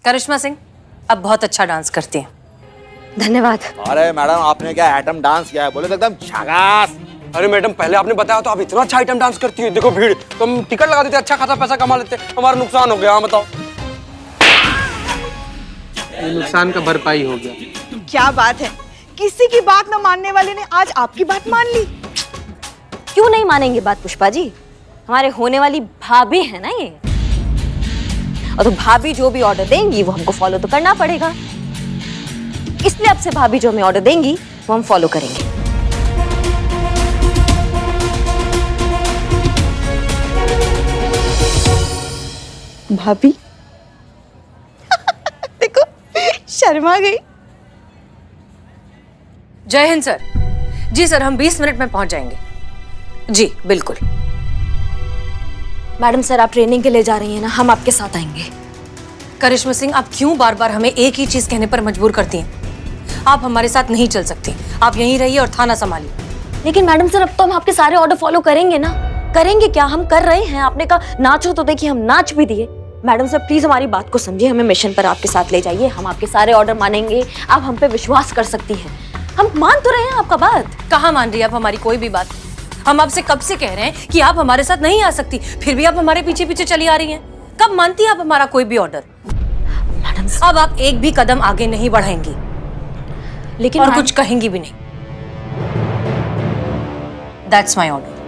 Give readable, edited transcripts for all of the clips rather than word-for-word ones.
करिश्मा सिंह अब बहुत अच्छा डांस करती हैं। धन्यवाद। अरे मैडम आपने क्या आइटम डांस किया है, बोले तो एकदम झकास। अरे मैडम पहले आपने बताया तो आप इतना अच्छा आइटम डांस करती है। देखो भीड़, तो हम टिकट लगा देते, अच्छा खासा पैसा कमा लेते, हमारा नुकसान हो गया। हाँ बताओ। ये नुकसान का भरपाई हो गया। क्या बात है, किसी की बात न मानने वाले ने आज आपकी बात मान ली। क्यों नहीं मानेंगे बात पुष्पा जी, हमारे होने वाली भाभी है ना ये, और तो भाभी जो भी ऑर्डर देंगी वो हमको फॉलो तो करना पड़ेगा, इसलिए अब से भाभी जो हमें ऑर्डर देंगी वो हम फॉलो करेंगे। भाभी देखो शर्मा गई। जय हिंद सर। जी सर, हम 20 मिनट में पहुंच जाएंगे। जी बिल्कुल। मैडम सर आप ट्रेनिंग के लिए जा रही हैं ना, हम आपके साथ आएंगे। करिश्मा सिंह, आप क्यों बार बार हमें एक ही चीज कहने पर मजबूर करती हैं? आप हमारे साथ नहीं चल सकती, आप यहीं रहिए और थाना संभालिए। लेकिन मैडम सर अब तो हम आपके सारे ऑर्डर फॉलो करेंगे ना। करेंगे क्या, हम कर रहे हैं। आपने कहा नाचो तो देखिए हम नाच भी दिए। मैडम सर प्लीज हमारी बात को समझिए, हमें मिशन पर आपके साथ ले जाइए, हम आपके सारे ऑर्डर मानेंगे। आप हम पे विश्वास कर सकती हैं, हम मान तो रहे हैं आपका बात। कहाँ मान रही है आप हमारी कोई भी बात? हम आपसे कब से कह रहे हैं कि आप हमारे साथ नहीं आ सकती, फिर भी आप हमारे पीछे पीछे चली आ रही हैं। कब मानती है आप हमारा कोई भी ऑर्डर? मैडम अब आप एक भी कदम आगे नहीं बढ़ाएंगी, लेकिन और कुछ कहेंगी भी नहीं। That's my order.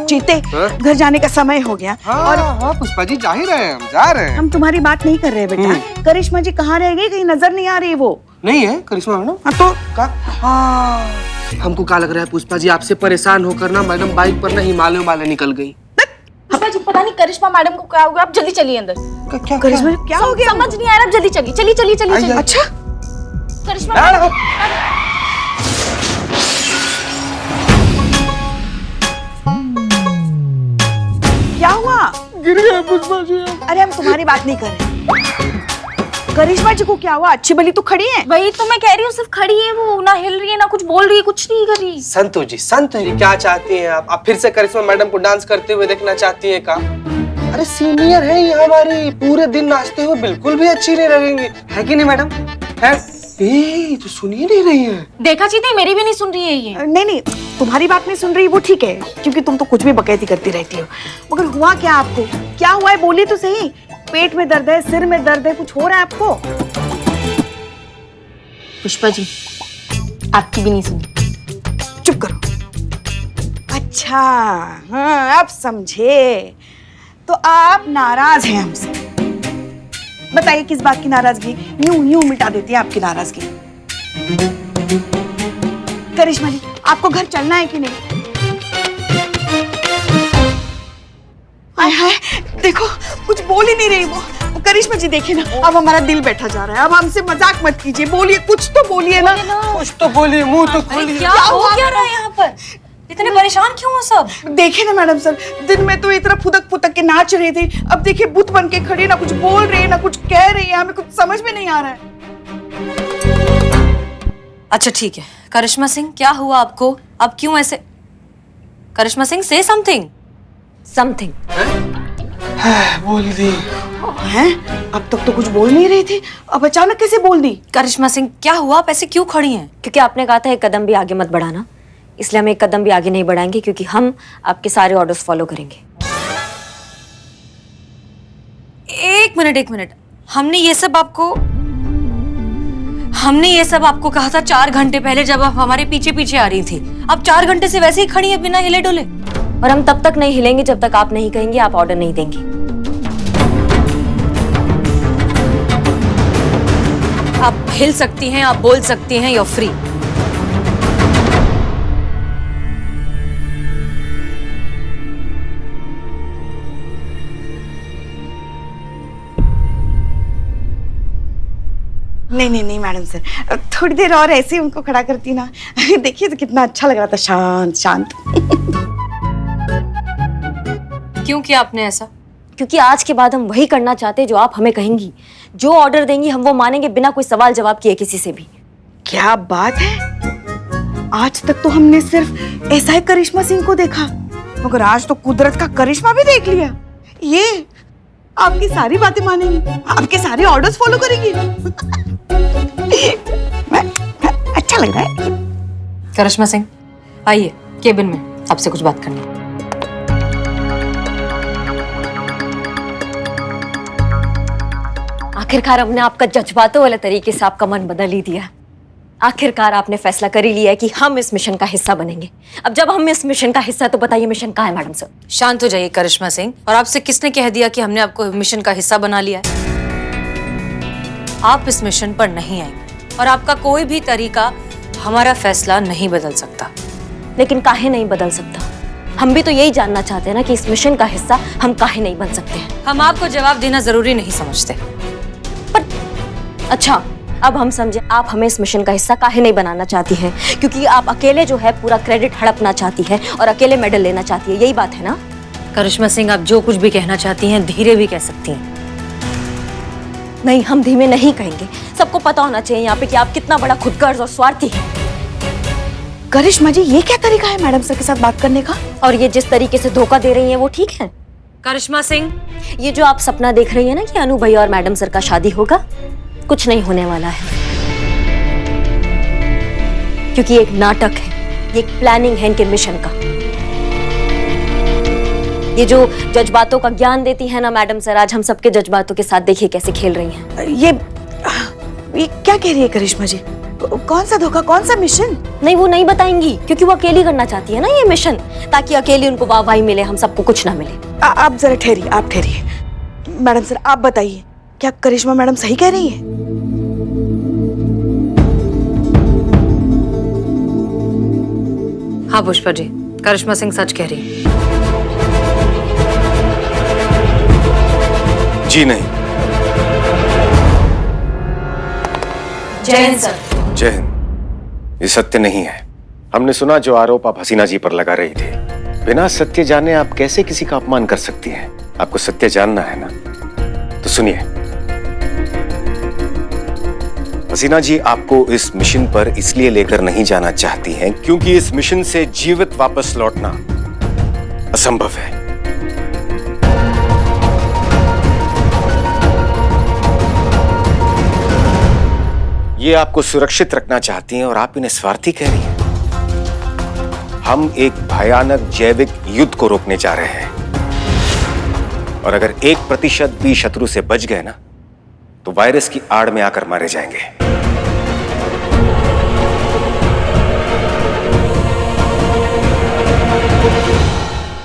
जीते घर जाने का समय हो गया। और हाँ पुष्पा जी जा ही रहे हैं, हम जा रहे हैं। हम तुम्हारी बात नहीं कर रहे बेटा। करिश्मा जी कहाँ रह गई, कहीं नजर नहीं आ रही वो। नहीं है करिश्मा मैडम? हाँ तो का हाँ हमको क्या लग रहा है पुष्पा जी, आपसे परेशान होकर ना मैडम बाइक पर ना हिमालय निकल गई। पुष्पा जी पता नहीं करिश्मा मैडम को क्या हो गया, आप जल्दी चलिए अंदर। क्या करिश्मा क्या हो गया? समझ नहीं आ रहा, आप जल्दी चलिए चलिए चलिए चलिए चलिए। अच्छा करिश्मा क्या हुआ? गिर गए पुष्पा जी। अरे हम तुम्हारी बात नहीं कर रहे। करिश्मा जी को क्या हुआ? अच्छी भली तो खड़ी है। वही तो मैं कह रही हूँ, सिर्फ खड़ी है वो, ना हिल रही है ना कुछ बोल रही है, कुछ नहीं कर रही। संतु जी क्या चाहती हैं आप? फिर से करिश्मा मैडम को डांस करते हुए देखना चाहती हैं का? अरे सीनियर है ये हमारी, पूरे दिन नाचते हुए बिल्कुल भी अच्छी नहीं लगेंगी, है कि नहीं मैडम? है तो सुनिए नहीं रही है। देखा चीते मेरी भी नहीं सुन रही है ये। नहीं तुम्हारी बात नहीं सुन रही वो ठीक है, क्योंकि तुम तो कुछ भी बकैती करती रहती हो। मगर हुआ क्या आपको? क्या हुआ है बोलिए तो सही। पेट में दर्द है, सिर में दर्द है, कुछ हो रहा है आपको? पुष्पा जी आपकी भी नहीं सुनी। चुप करो। अच्छा हाँ अब समझे, तो आप नाराज हैं हमसे। बताइए किस बात की नाराजगी? यूं मिटा देती है आपकी नाराजगी। करिश्मा जी आपको घर चलना है कि नहीं? हाय हाय देखो कुछ बोल ही नहीं रही वो। करिश्मा जी देखिए ना, अब हमारा दिल बैठा जा रहा है। अब हमसे मजाक मत कीजिए, बोलिए कुछ तो बोलिए ना। कुछ तो बोलिए, मुंह तो खोलिए। क्या हो क्या रहा है यहाँ पर? इतने परेशान क्यों हो सब? देखिए ना मैडम सर, दिन में तो इतना फुदक के नाच रहे थे, अब देखिए बुत बन के खड़े, ना कुछ बोल रहे हैं ना कुछ कह रही है, हमें कुछ समझ में नहीं आ रहा है। अच्छा ठीक है, करिश्मा सिंह क्या हुआ आपको? अब क्यों ऐसे? करिश्मा सिंह से समथिंग। बोल दी हैं? अब तक तो कुछ बोल नहीं रही थी, अब अचानक कैसे बोल दी? करिश्मा सिंह क्या हुआ, आप ऐसे क्यों खड़ी हैं? क्योंकि आपने कहा था एक कदम भी आगे मत बढ़ाना, इसलिए हम एक कदम भी आगे नहीं बढ़ाएंगे, क्योंकि हम आपके सारे ऑर्डर्स फॉलो करेंगे। एक मिनट, हमने ये सब आपको कहा था 4 घंटे पहले, जब आप हमारे पीछे पीछे आ रही थी। अब 4 घंटे से वैसे ही खड़ी है बिना हिले डुले। और हम तब तक नहीं हिलेंगे जब तक आप नहीं कहेंगे, आप ऑर्डर नहीं देंगे। आप हिल सकती हैं, आप बोल सकती हैं, you're free। नहीं मैडम सर, थोड़ी देर और ऐसे ही उनको खड़ा करती ना, देखिए तो कितना अच्छा लग रहा था, शांत। क्यों किया आपने ऐसा? क्योंकि आज के बाद हम वही करना चाहते हैं जो आप हमें कहेंगी। जो ऑर्डर देंगी हम वो मानेंगे, बिना कोई सवाल जवाब किए किसी से भी। क्या बात है, आज तक तो हमने सिर्फ ऐसा ही करिश्मा सिंह को देखा, मगर आज तो कुदरत का करिश्मा भी देख लिया। ये आपकी सारी बातें मानेंगी, आपके सारे ऑर्डर्स फॉलो करेंगी। अच्छा लग रहा है। करिश्मा सिंह, आइए केबिन में, आपसे कुछ बात करनी है। आखिरकार हमने आपका जज्बातों वाले तरीके से आपका मन बदल ही दिया। आखिरकार आपने फैसला कर ही लिया है कि हम इस मिशन का हिस्सा बनेंगे। अब जब हम इस मिशन का हिस्सा, तो बताइए मिशन कहाँ है मैडम सर? शांत हो जाइए करिश्मा सिंह। और आपसे किसने कह दिया कि हमने आपको मिशन का हिस्सा बना लिया है? आप इस मिशन पर नहीं आएंगे और आपका कोई भी तरीका हमारा फैसला नहीं बदल सकता। लेकिन काहे नहीं बदल सकता? हम भी तो यही जानना चाहते हैं ना कि इस मिशन का हिस्सा हम काहे नहीं बन सकते हैं। हम आपको जवाब देना जरूरी नहीं समझते। अच्छा, अब हम समझे आप हमें इस मिशन का हिस्सा काहे नहीं बनाना चाहती हैं, क्योंकि आप अकेले जो है पूरा क्रेडिट हड़पना चाहती है और अकेले मेडल लेना चाहती है, यही बात है ना? करिश्मा सिंह, आप जो कुछ भी कहना चाहती हैं धीरे भी कह सकती हैं। नहीं, हम धीमे नहीं कहेंगे। सबको पता होना चाहिए यहाँ पे कि आप कितना बड़ा खुदगर्ज और स्वार्थी हैं। करिश्मा जी, ये क्या तरीका है मैडम सर के साथ बात करने का? और ये जिस तरीके से धोखा दे रही हैं वो ठीक है? करिश्मा सिंह, ये जो आप सपना देख रही है ना कि अनु भैया और मैडम सर का शादी होगा, कुछ नहीं होने वाला है, क्योंकि ये एक नाटक है, ये एक प्लानिंग है इनके मिशन का। ये जो जज्बातों का ज्ञान देती है ना मैडम सर, आज हम सबके जज्बातों के साथ देखिए कैसे खेल रही हैं। ये क्या कह रही है करिश्मा जी? कौन सा धोखा, कौन सा मिशन? नहीं, वो नहीं बताएंगी, क्योंकि वो अकेली करना चाहती है ना ये मिशन, ताकि अकेली उनको वाहवाही मिले, हम सबको कुछ ना मिले। आप जरा ठहरिए, आप ठहरिए। मैडम सर, आप बताइए, क्या करिश्मा मैडम सही कह रही है? हाँ पुष्पा जी, करिश्मा सिंह सच कह रही है। जी नहीं। जय हिंद सर। जय हिंद। ये सत्य नहीं है। हमने सुना जो आरोप आप हसीना जी पर लगा रही थी। बिना सत्य जाने आप कैसे किसी का अपमान कर सकती हैं? आपको सत्य जानना है ना, तो सुनिए। हसीना जी आपको इस मिशन पर इसलिए लेकर नहीं जाना चाहती हैं क्योंकि इस मिशन से जीवित वापस लौटना असंभव है। ये आपको सुरक्षित रखना चाहती हैं और आप इन्हें स्वार्थी कह रही हैं। हम एक भयानक जैविक युद्ध को रोकने जा रहे हैं और अगर 1% भी शत्रु से बच गए ना, तो वायरस की आड़ में आकर मारे जाएंगे।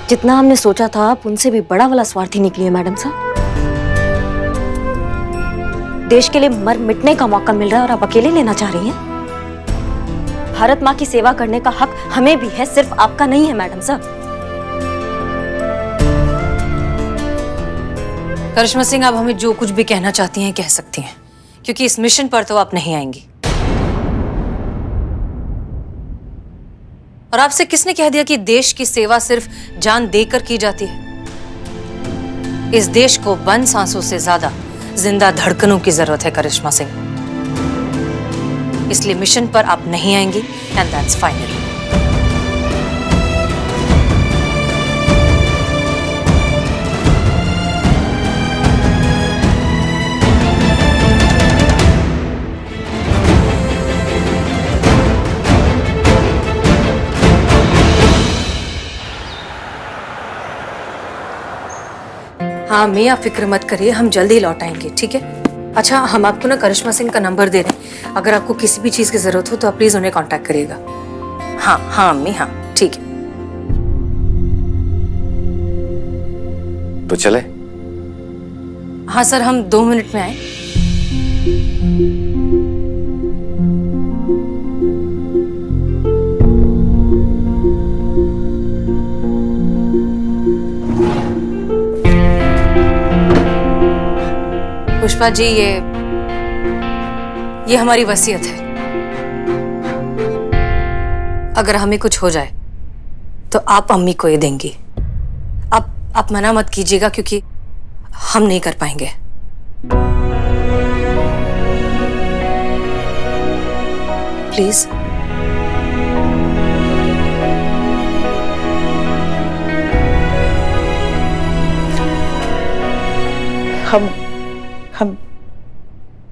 जितना हमने सोचा था आप उनसे भी बड़ा वाला स्वार्थी निकली है मैडम साहब। देश के लिए मर मिटने का मौका मिल रहा है और आप अकेले लेना चाह रही हैं। भारत माँ की सेवा करने का हक हमें भी है, सिर्फ आपका नहीं है मैडम साहब। करिश्मा सिंह, आप हमें जो कुछ भी कहना चाहती हैं कह सकती हैं, क्योंकि इस मिशन पर तो आप नहीं आएंगी। और आपसे किसने कह दिया कि देश की सेवा सिर्फ जान देकर की जाती है? इस देश को बंद सांसों से ज्यादा जिंदा धड़कनों की जरूरत है करिश्मा सिंह। इसलिए मिशन पर आप नहीं आएंगी एंड दैट्स फाइनल। हाँ मियाँ, फिक्र मत करिए, हम जल्दी लौट आएंगे, ठीक है? अच्छा, हम आपको ना करिश्मा सिंह का नंबर दे रहे हैं। अगर आपको किसी भी चीज की जरूरत हो तो आप प्लीज उन्हें कांटेक्ट करिएगा। हाँ हाँ अम्मी, हाँ ठीक है। तो चले? हाँ सर, हम 2 मिनट में आए। पुष्पा जी, ये हमारी वसीयत है। अगर हमें कुछ हो जाए तो आप अम्मी को ये देंगी। आप मना मत कीजिएगा, क्योंकि हम नहीं कर पाएंगे। प्लीज।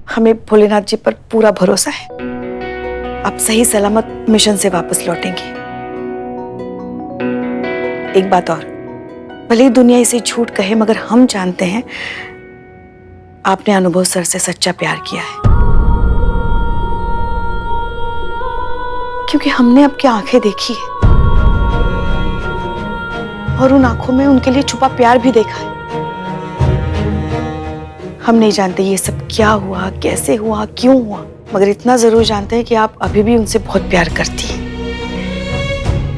हमें भोलेनाथ जी पर पूरा भरोसा है। आप सही सलामत मिशन से वापस लौटेंगे। एक बात और, भले ही दुनिया इसे झूठ कहे, मगर हम जानते हैं आपने अनुभव सर से सच्चा प्यार किया है, क्योंकि हमने आपकी आंखें देखी है और उन आंखों में उनके लिए छुपा प्यार भी देखा है। हम नहीं जानते ये सब क्या हुआ, कैसे हुआ, क्यों हुआ, मगर इतना जरूर जानते हैं कि आप अभी भी उनसे बहुत प्यार करती हैं।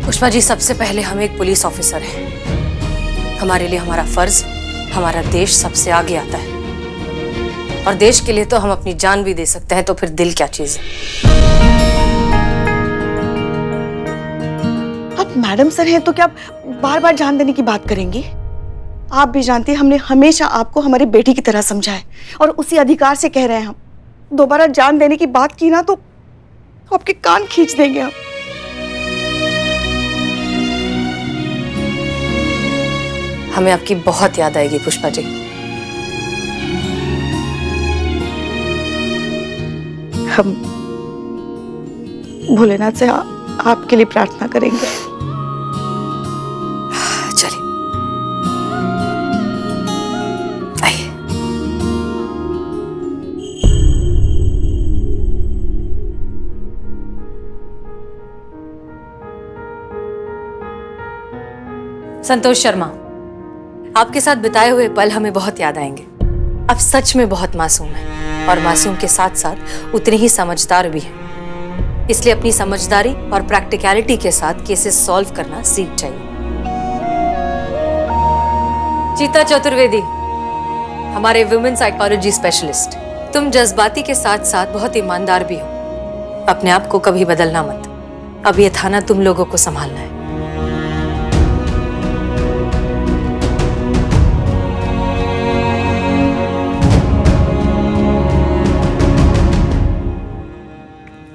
पुष्पा जी, सबसे पहले हम एक पुलिस ऑफिसर हैं। हमारे लिए हमारा फर्ज, हमारा देश सबसे आगे आता है, और देश के लिए तो हम अपनी जान भी दे सकते हैं, तो फिर दिल क्या चीज है। आप मैडम सर हैं तो क्या बार बार जान देने की बात करेंगी? आप भी जानती हैं हमने हमेशा आपको हमारी बेटी की तरह समझा है, और उसी अधिकार से कह रहे हैं हम। दोबारा जान देने की बात की ना तो आपके कान खींच देंगे हम। हमें आपकी बहुत याद आएगी पुष्पा जी। हम भोलेनाथ से आपके लिए प्रार्थना करेंगे। चलिए आइए। संतोष शर्मा, आपके साथ बिताए हुए पल हमें बहुत याद आएंगे। आप सच में बहुत मासूम हैं, और मासूम के साथ साथ उतने ही समझदार भी हैं। इसलिए अपनी समझदारी और प्रैक्टिकलिटी के साथ केसेस सॉल्व करना सीख जाइए। चीता चतुर्वेदी, हमारे वुमेन साइकोलॉजी स्पेशलिस्ट, तुम जज्बाती के साथ साथ बहुत ईमानदार भी हो। अपने आप को कभी बदलना मत। अब ये थाना तुम लोगों को संभालना है।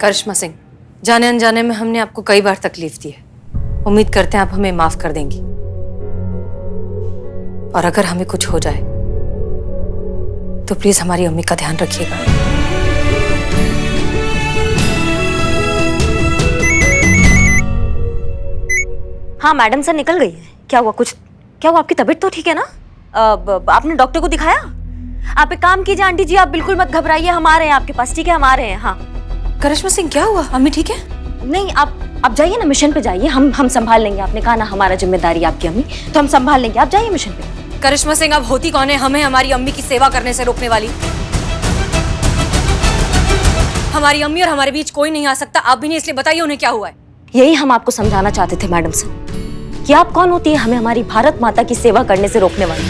करिश्मा सिंह, जाने अनजाने में हमने आपको कई बार तकलीफ दी है। उम्मीद करते हैं आप हमें माफ कर देंगी, और अगर हमें कुछ हो जाए तो प्लीज हमारी अम्मी का ध्यान रखिएगा। हाँ मैडम सर निकल गई है। क्या हुआ? क्या हुआ? आपकी तबीयत तो ठीक है ना? आपने डॉक्टर को दिखाया? आप एक काम कीजिए आंटी जी, आप बिल्कुल मत घबराइए, हम आ रहे हैं आपके पास, ठीक है? हम आ रहे हैं। हाँ करिश्मा सिंह, क्या हुआ? अम्मी ठीक है? नहीं, आप जाइए ना, मिशन पे जाइए, हम संभाल लेंगे। आपने कहा ना हमारा जिम्मेदारी आपकी अम्मी, तो हम संभाल लेंगे। आप जाइए मिशन पे। करिश्मा सिंह, अब होती कौन है हमें हमारी अम्मी की सेवा करने से रोकने वाली? हमारी अम्मी और हमारे बीच कोई नहीं आ सकता। आप भी नहीं, इसलिए बताइए उन्हें क्या हुआ है। यही हम आपको समझाना चाहते थे मैडम सर, कि आप कौन होती है हमें हमारी भारत माता की सेवा करने से रोकने वाली।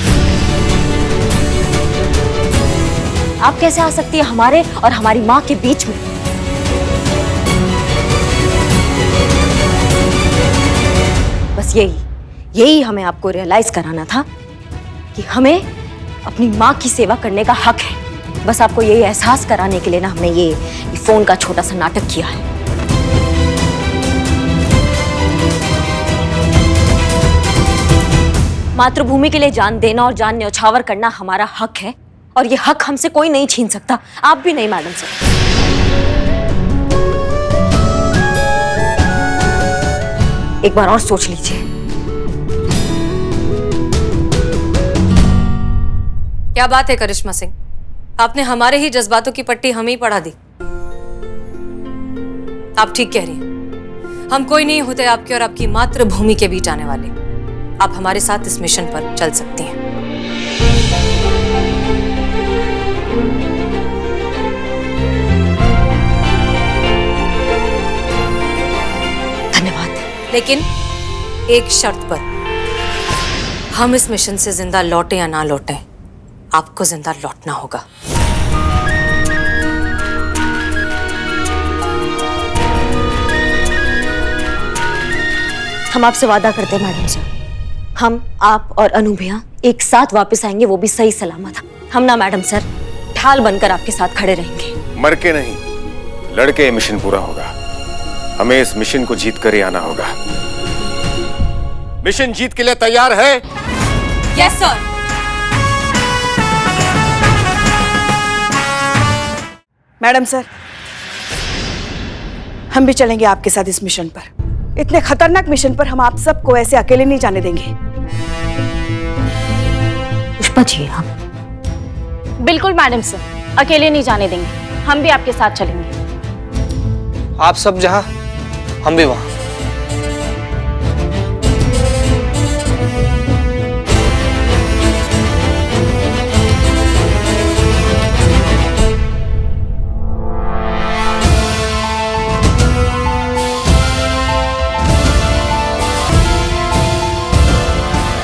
आप कैसे आ सकती है हमारे और हमारी माँ के बीच में? बस यही हमें आपको रियलाइज कराना था कि हमें अपनी माँ की सेवा करने का हक है। बस आपको यही एहसास कराने के लिए ना हमने ये फोन का छोटा सा नाटक किया है। मातृभूमि के लिए जान देना और जान न्यौछावर करना हमारा हक है, और ये हक हमसे कोई नहीं छीन सकता, आप भी नहीं मैडम सर। एक बार और सोच लीजिए। क्या बात है करिश्मा सिंह, आपने हमारे ही जज्बातों की पट्टी हमें ही पढ़ा दी। आप ठीक कह रही हैं, हम कोई नहीं होते आपके और आपकी मातृभूमि के बीच आने वाले। आप हमारे साथ इस मिशन पर चल सकती हैं। धन्यवाद। लेकिन एक शर्त पर, हम इस मिशन से जिंदा लौटे या ना लौटे, आपको जिंदा लौटना होगा। हम आपसे वादा करते हैं मैडम सर, हम, आप और अनु भैया एक साथ वापस आएंगे, वो भी सही सलामत। हम ना मैडम सर ढाल बनकर आपके साथ खड़े रहेंगे। मर के नहीं, लड़के ये मिशन पूरा होगा। हमें इस मिशन को जीत कर ही आना होगा। मिशन जीत के लिए तैयार है? Yes sir. मैडम सर, हम भी चलेंगे आपके साथ इस मिशन पर। इतने खतरनाक मिशन पर हम आप सबको ऐसे अकेले नहीं जाने देंगे। पुष्पा जी, हम बिल्कुल मैडम सर, अकेले नहीं जाने देंगे, हम भी आपके साथ चलेंगे। आप सब जहां हम भी वहां।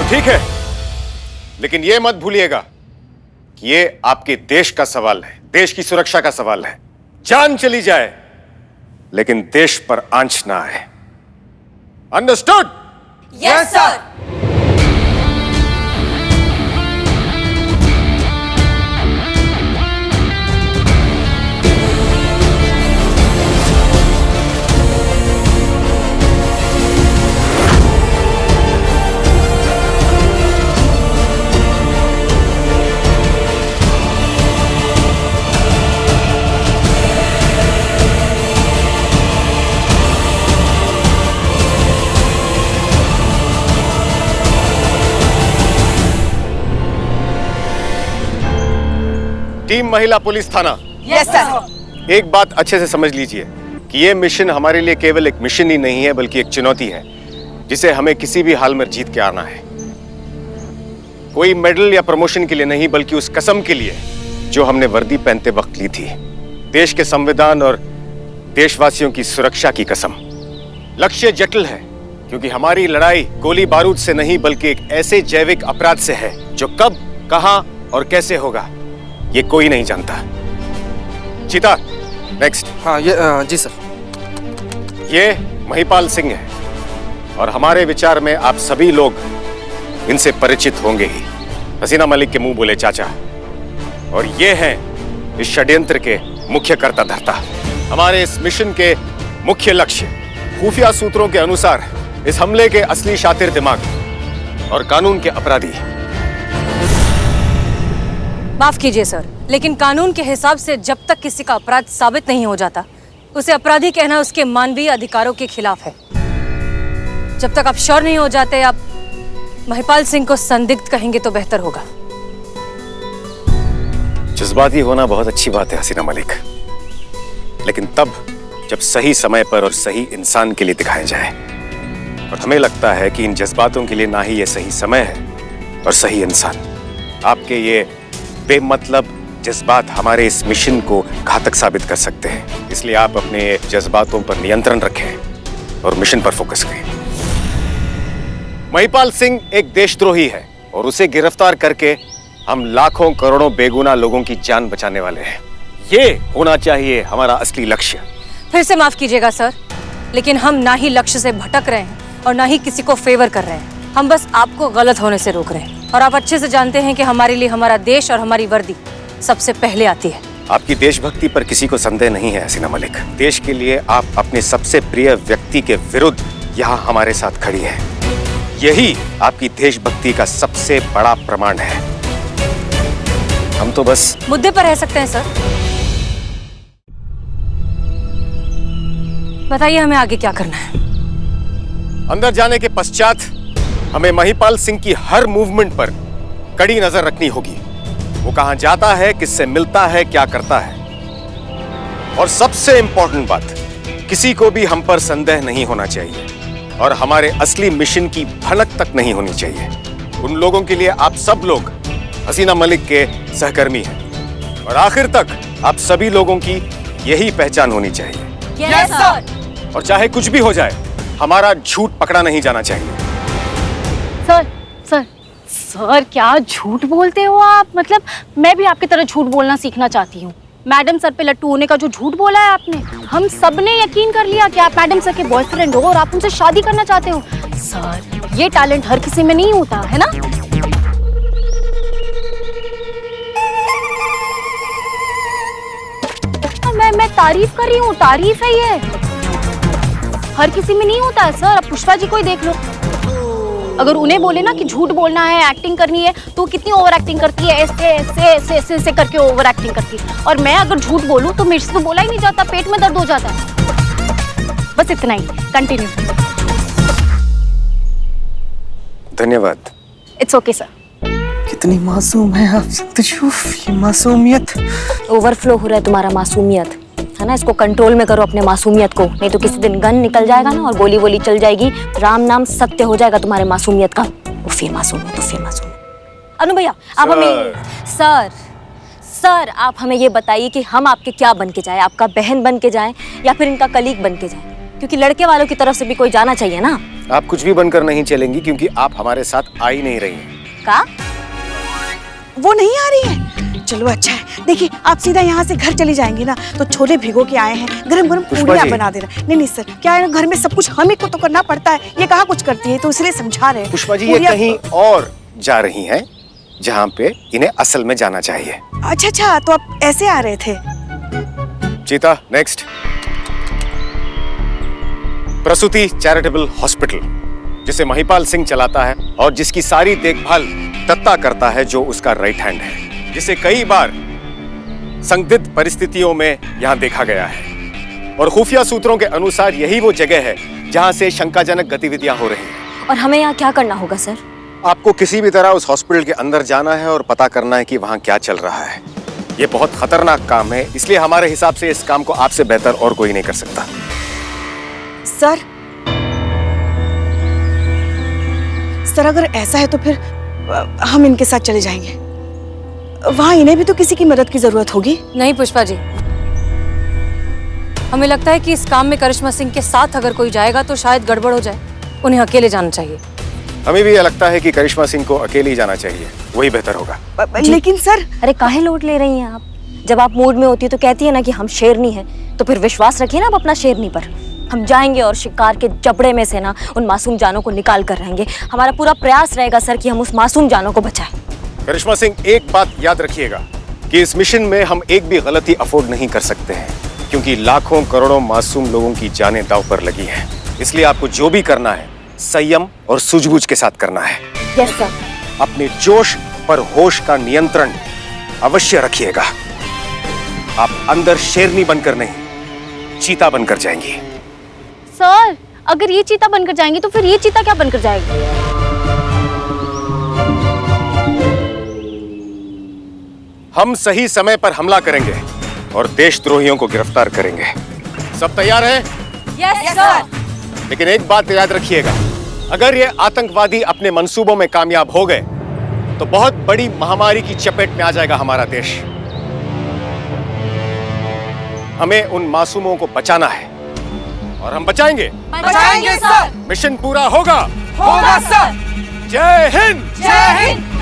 ठीक है, लेकिन यह मत भूलिएगा कि ये आपके देश का सवाल है, देश की सुरक्षा का सवाल है। जान चली जाए लेकिन देश पर आंच ना आए। अंडरस्टूड? Yes sir. टीम महिला पुलिस थाना, यस सर। एक बात अच्छे से समझ लीजिए कि यह मिशन हमारे लिए केवल एक मिशन ही नहीं है, बल्कि एक चुनौती है जिसे हमें किसी भी हाल में जीत के आना है। कोई मेडल या प्रमोशन के लिए नहीं, बल्कि उस कसम के लिए जो हमने वर्दी पहनते वक्त ली थी। देश के संविधान और देशवासियों की सुरक्षा की कसम। लक्ष्य जटिल है क्योंकि हमारी लड़ाई गोली बारूद से नहीं, बल्कि एक ऐसे जैविक अपराध से है जो कब, कहां और कैसे होगा ये कोई नहीं जानता। चीता, नेक्स्ट। हाँ ये जी सर। ये महिपाल सिंह है और हमारे विचार में आप सभी लोग इनसे परिचित होंगे ही। हसीना मलिक के मुंह बोले चाचा। और ये हैं इस षड्यंत्र के मुख्य कर्ता धर्ता। हमारे इस मिशन के मुख्य लक्ष्य, खुफिया सूत्रों के अनुसार इस हमले के असली शातिर दिमाग और कानून के अपराधी। माफ कीजिए सर, लेकिन कानून के हिसाब से जब तक किसी का अपराध साबित नहीं हो जाता, उसे अपराधी कहना उसके मानवीय अधिकारों के खिलाफ है। जब तक आप श्योर नहीं हो जाते, आप महिपाल सिंह को संदिग्ध कहेंगे तो बेहतर होगा। जज्बाती होना बहुत अच्छी बात है हसीना मलिक, लेकिन तब जब सही समय पर और सही इंसान के लिए दिखाया जाए। और हमें लगता है कि इन जज्बातों के लिए ना ही ये सही समय है और सही इंसान। आपके ये बेमतलब जज्बात हमारे इस मिशन को घातक साबित कर सकते हैं, इसलिए आप अपने जज्बातों पर नियंत्रण रखें और मिशन पर फोकस करें। महिपाल सिंह एक देशद्रोही है और उसे गिरफ्तार करके हम लाखों करोड़ों बेगुनाह लोगों की जान बचाने वाले हैं। ये होना चाहिए हमारा असली लक्ष्य। फिर से माफ कीजिएगा सर, लेकिन हम ना ही लक्ष्य से भटक रहे हैं और ना ही किसी को फेवर कर रहे हैं। हम बस आपको गलत होने से रोक रहे हैं। और आप अच्छे से जानते हैं कि हमारे लिए हमारा देश और हमारी वर्दी सबसे पहले आती है। आपकी देशभक्ति पर किसी को संदेह नहीं है हसीना मलिक। देश के लिए आप अपने सबसे प्रिय व्यक्ति के विरुद्ध यहाँ हमारे साथ खड़ी हैं। यही आपकी देशभक्ति का सबसे बड़ा प्रमाण है। हम तो बस मुद्दे पर रह सकते हैं सर। बताइए हमें आगे क्या करना है। अंदर जाने के पश्चात हमें महिपाल सिंह की हर मूवमेंट पर कड़ी नजर रखनी होगी। वो कहां जाता है, किससे मिलता है, क्या करता है। और सबसे इंपॉर्टेंट बात, किसी को भी हम पर संदेह नहीं होना चाहिए और हमारे असली मिशन की भनक तक नहीं होनी चाहिए। उन लोगों के लिए आप सब लोग हसीना मलिक के सहकर्मी हैं और आखिर तक आप सभी लोगों की यही पहचान होनी चाहिए। Yes sir. और चाहे कुछ भी हो जाए, हमारा झूठ पकड़ा नहीं जाना चाहिए। सर सर सर, क्या झूठ बोलते हो आप? मतलब मैं भी आपकी तरह झूठ बोलना सीखना चाहती हूँ। मैडम सर पे लट्टू होने का जो झूठ बोला है आपने, हम सब ने यकीन कर लिया कि आप मैडम सर के बॉयफ्रेंड हो और आप उनसे शादी करना चाहते हो। सर, ये टैलेंट हर किसी में नहीं होता है ना। मैं तारीफ कर रही हूँ, तारीफ है ये। हर किसी में नहीं होता है सर। अब पुष्पा जी को ही देख लो, अगर उन्हें बोले ना कि झूठ बोलना है, एक्टिंग करनी है, तो कितनी ओवर एक्टिंग करती है, ऐसे ऐसे ऐसे ऐसे ऐसे करके ओवर एक्टिंग करती है। और मैं अगर झूठ बोलूं तो मेरे से तो बोला ही नहीं जाता, पेट में दर्द हो जाता है। बस इतना ही, कंटिन्यू। धन्यवाद। It's okay sir. कितनी मासूम है आप सत्यशूफ, ये मासूमियत। ओवरफ्लो हो रहा है तुम्हारा मासूमियत, है ना। इसको कंट्रोल में करो अपने मासूमियत को, नहीं तो किसी दिन गन निकल जाएगा ना और गोली वोली चल जाएगी, राम नाम सत्य हो जाएगा तुम्हारे मासूमियत का। उफे मासूमियत, उफे मासूमियत। अनु भैया आप हमें सर आप हमें ये बताइए कि हम आपके क्या बन के जाए, आपका बहन बन के जाए या फिर इनका कलीग बन के जाए, क्योंकि लड़के वालों की तरफ से भी कोई जाना चाहिए ना। आप कुछ भी बनकर नहीं चलेंगी क्योंकि आप हमारे साथ आ ही नहीं रही हैं। का वो नहीं आ रही है? चलो अच्छा है। देखिए आप सीधा यहाँ से घर चली जाएंगी ना, तो छोले भिगो के आए हैं, गरम गरम पुष्पा पूड़ियाँ जी। बना देना। नहीं सर, क्या है ना, घर में सब कुछ हम ही को तो करना पड़ता है, ये कहाँ कुछ करती है, तो इसलिए समझा रहे हैं। पुष्पा जी ये पूड़ियाँ- कहीं और जा रही हैं जहां पे इन्हें असल में जाना चाहिए। अच्छा, तो आप ऐसे आ रहे थे? चीता नेक्स्ट। प्रसूति चैरिटेबल हॉस्पिटल, जिसे महिपाल सिंह चलाता है और जिसकी सारी देखभाल दत्ता करता है, जो उसका राइट हैंड है, जिसे कई बार संदिग्ध परिस्थितियों में यहां देखा गया है। और खुफिया सूत्रों के अनुसार यही वो जगह है जहां से शंकाजनक गतिविधियां हो रही हैं। और हमें यहाँ क्या करना होगा सर? आपको किसी भी तरह उस हॉस्पिटल के अंदर जाना है और पता करना है कि वहां क्या चल रहा है। ये बहुत खतरनाक काम है, इसलिए हमारे हिसाब से इस काम को आपसे बेहतर और कोई नहीं कर सकता। सर अगर ऐसा है तो फिर हम इनके साथ चले जाएंगे। वहां इन्हें भी तो किसी की मदद की जरूरत होगी। नहीं पुष्पा जी, हमें लगता है कि इस काम में करिश्मा सिंह के साथ अगर कोई जाएगा तो शायद गड़बड़ हो जाए, उन्हें अकेले जाना चाहिए। हमें भी ये लगता है कि करिश्मा सिंह को अकेले ही जाना चाहिए, वही बेहतर होगा। लेकिन सर, अरे काहे लोड ले रही हैं आप? जब आप मूड में होती है तो कहती है ना कि हम शेरनी हैं, तो फिर विश्वास रखिए ना आप अपना शेरनी पर। हम जाएंगे और शिकार के जबड़े में से ना उन मासूम जानों को निकाल कर रहेंगे। हमारा पूरा प्रयास रहेगा सर कि हम उस मासूम जानों को बचाएं। करिश्मा सिंह, एक बात याद रखिएगा कि इस मिशन में हम एक भी गलती अफोर्ड नहीं कर सकते हैं, क्योंकि लाखों करोड़ों मासूम लोगों की जानें दांव पर लगी हैं। इसलिए आपको जो भी करना है संयम और सूझबूझ के साथ करना है। Yes sir. अपने जोश पर होश का नियंत्रण अवश्य रखिएगा। आप अंदर शेरनी बनकर नहीं, चीता बनकर जाएंगी। सर अगर ये चीता बनकर जाएंगी तो फिर ये चीता क्या बनकर जाएगी? हम सही समय पर हमला करेंगे और देशद्रोहियों को गिरफ्तार करेंगे। सब तैयार हैं? Yes sir. लेकिन एक बात याद रखिएगा, अगर ये आतंकवादी अपने मंसूबों में कामयाब हो गए तो बहुत बड़ी महामारी की चपेट में आ जाएगा हमारा देश। हमें उन मासूमों को बचाना है और हम बचाएंगे। बचाएंगे सर। मिशन पूरा होगा। होगा सर। जय हिंद। जय हिंद।